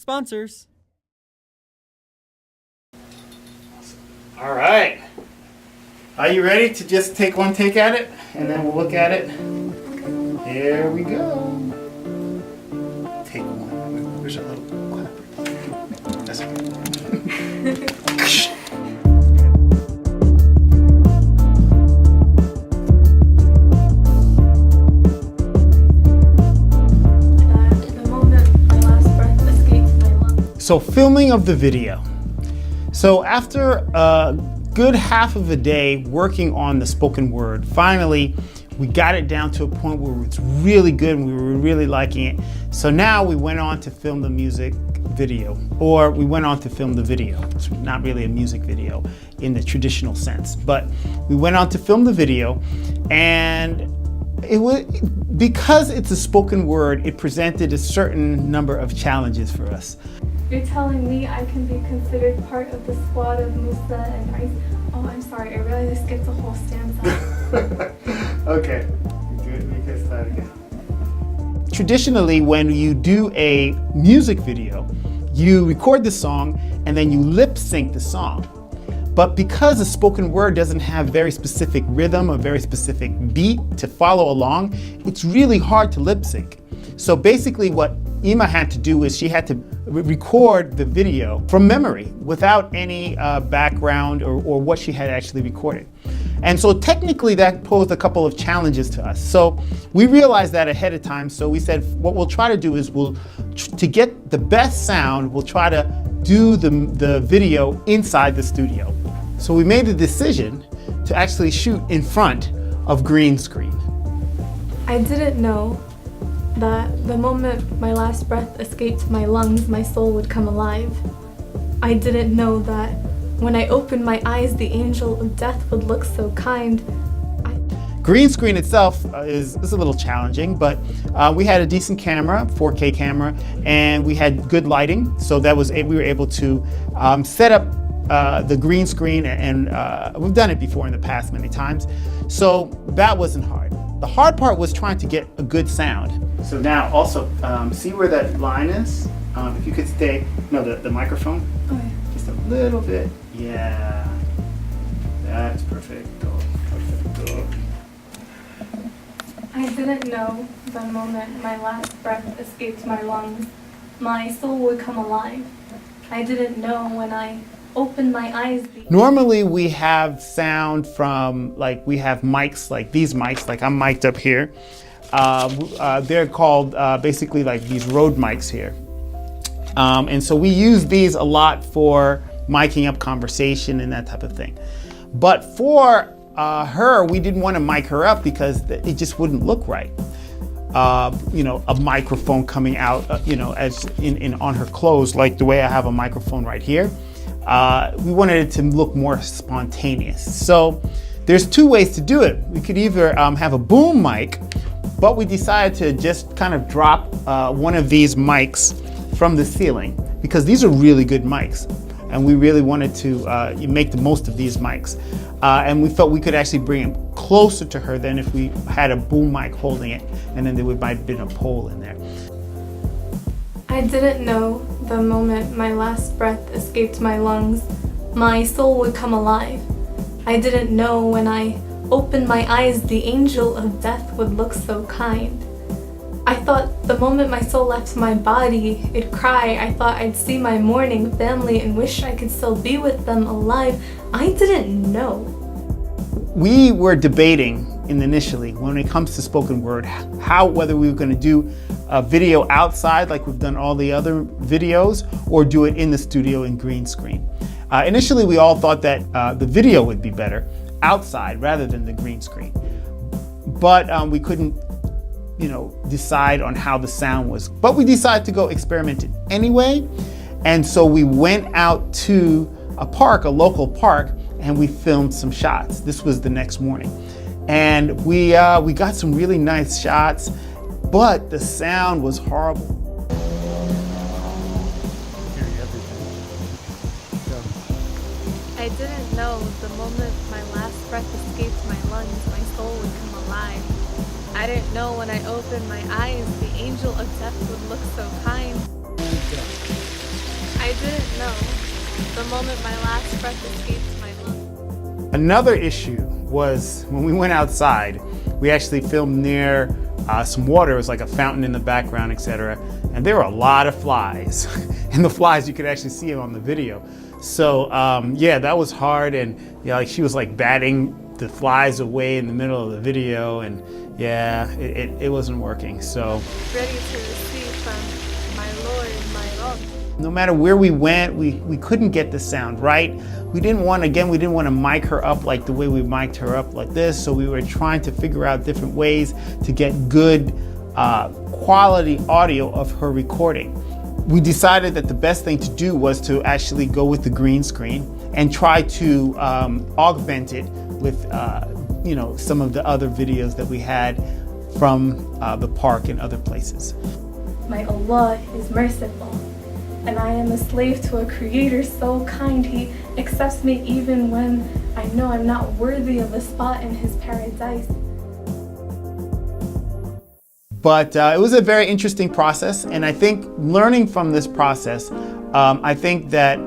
sponsors. All right. Are you ready to just take one take at it? And then we'll look at it. Here we go. Take one. Where's our little clap? That's okay. So filming of the video. So after a good half of a day working on the spoken word, finally we got it down to a point where it's really good and we were really liking it. So now we went on to film the music video, or we went on to film the video. It's not really a music video in the traditional sense, but we went on to film the video, and it was, because it's a spoken word, it presented a certain number of challenges for us. You're telling me I can be considered part of the squad of Musa and Rice? Oh, I'm sorry, I realized I skipped a whole stanza. Okay, good, we can start again. Traditionally, when you do a music video, you record the song and then you lip sync the song. But because a spoken word doesn't have very specific rhythm or very specific beat to follow along, it's really hard to lip sync. So basically what Eema had to do is she had to record the video from memory without any background or what she had actually recorded. And so technically that posed a couple of challenges to us. So we realized that ahead of time. So we said what we'll try to do is to get the best sound, we'll try to do the video inside the studio. So we made the decision to actually shoot in front of green screen. I didn't know that the moment my last breath escaped my lungs, my soul would come alive. I didn't know that when I opened my eyes, the angel of death would look so kind. Green screen itself is a little challenging, but we had a decent camera, 4K camera, and we had good lighting, so that was we were able to set up the green screen, and we've done it before in the past many times, so that wasn't hard. The hard part was trying to get a good sound. So now also, see where that line is? If you could stay, no, the microphone. Oh, yeah. Just a little bit. Yeah. That's perfect. Perfect. I didn't know the moment my last breath escaped my lungs, my soul would come alive. I didn't know when I opened my eyes. Normally we have sound from, like, we have mics like these mics, like I'm mic'd up here. They're called basically like these Rode mics here. And so we use these a lot for miking up conversation and that type of thing. But for her, we didn't want to mic her up because it just wouldn't look right. You know, a microphone coming out, you know, as on her clothes, like the way I have a microphone right here. We wanted it to look more spontaneous. So there's two ways to do it. We could either have a boom mic, but we decided to just kind of drop one of these mics from the ceiling because these are really good mics. And we really wanted to make the most of these mics. And we felt we could actually bring it closer to her than if we had a boom mic holding it, and then there might have been a pole in there. I didn't know the moment my last breath escaped my lungs, my soul would come alive. I didn't know when I opened my eyes, the angel of death would look so kind. I thought the moment my soul left my body, it'd cry. I thought I'd see my mourning family and wish I could still be with them alive. I didn't know. We were debating initially when it comes to spoken word, whether we were going to do a video outside like we've done all the other videos, or do it in the studio in green screen. Initially, we all thought that the video would be better outside rather than the green screen. But we couldn't, you know, decide on how the sound was. But we decided to go experiment it anyway. And so we went out to a park, a local park, and we filmed some shots. This was the next morning. And we got some really nice shots, but the sound was horrible. I didn't know the moment my last breath escaped my lungs, my soul would come alive. I didn't know when I opened my eyes, the angel of death would look so kind. I didn't know the moment my last breath escaped my lungs. Another issue was when we went outside, we actually filmed near some water. It was like a fountain in the background, etc. And there were a lot of flies. And the flies, you could actually see them on the video. So yeah, that was hard. And yeah, like she was like batting the flies away in the middle of the video. And yeah, it wasn't working. So Ready to receive from my Lord, my Lord. no matter where we went, we couldn't get the sound right. We didn't want to mic her up like the way we mic'd her up like this. So we were trying to figure out different ways to get good quality audio of her recording. We decided that the best thing to do was to actually go with the green screen and try to augment it with you know, some of the other videos that we had from the park and other places. My Allah is merciful, and I am a slave to a creator so kind. He accepts me even when I know I'm not worthy of a spot in his paradise. But it was a very interesting process, and I think learning from this process, I think that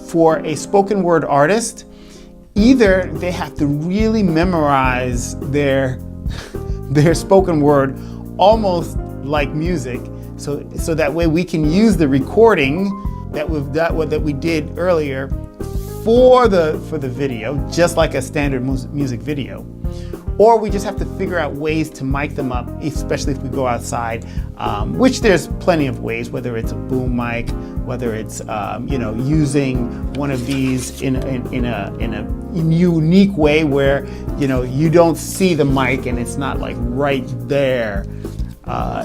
for a spoken word artist, either they have to really memorize their spoken word almost like music, so that way we can use the recording that we did earlier for the video, just like a standard music video. Or we just have to figure out ways to mic them up, especially if we go outside, which there's plenty of ways, whether it's a boom mic, whether it's you know, using one of these in a unique way where, you know, you don't see the mic and it's not like right there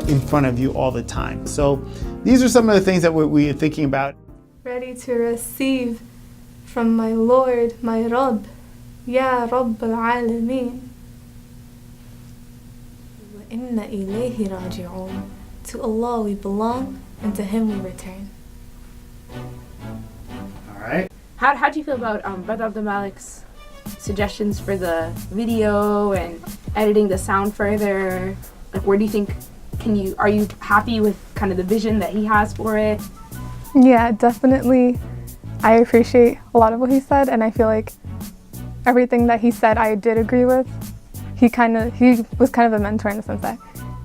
in front of you all the time. So these are some of the things that we are thinking about. Ready to receive from my Lord, my Rabb, Ya Rabb al-Alameen. وَإِنَّ إِلَيْهِ رَاجِعُونَ. To Allah we belong, and to Him we return. All right. How do you feel about Brother Abdul Malik's suggestions for the video and editing the sound further? Like, where do you think, are you happy with kind of the vision that he has for it? Yeah, definitely. I appreciate a lot of what he said, and I feel like everything that he said I did agree with. He was kind of a mentor in the sense that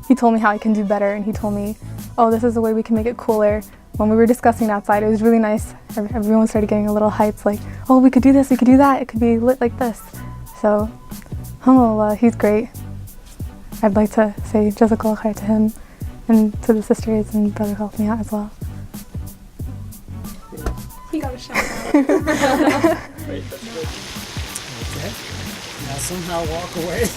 he told me how I can do better, and he told me, oh, this is the way we can make it cooler. When we were discussing outside, it was really nice. Everyone started getting a little hyped, like, oh, we could do this, we could do that, it could be lit like this. So, alhamdulillah, he's great. I'd like to say jazakallah khair to him and to the sisters and brother who helped me out as well. He got a shout out. Great, that's good. Okay. Now somehow walk away.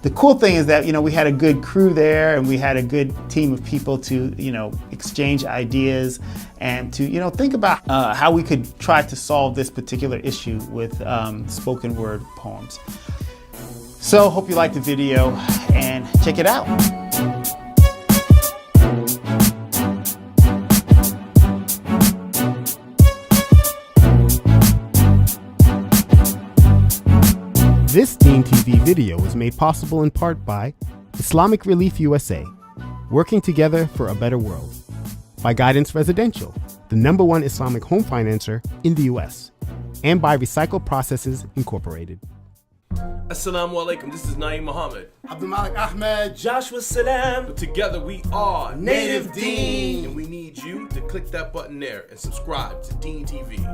The cool thing is that, you know, we had a good crew there, and we had a good team of people to, you know, exchange ideas and to, you know, think about how we could try to solve this particular issue with spoken word poems. So hope you liked the video and check it out. This DeenTV video was made possible in part by Islamic Relief USA, working together for a better world, by Guidance Residential, the #1 Islamic home financer in the US, and by Recycle Processes Incorporated. Assalamu alaikum, this is Naeem Muhammad. Abdul Malik Ahmed. Joshua Salam. Together we are Native Deen. And we need you to click that button there and subscribe to DeenTV.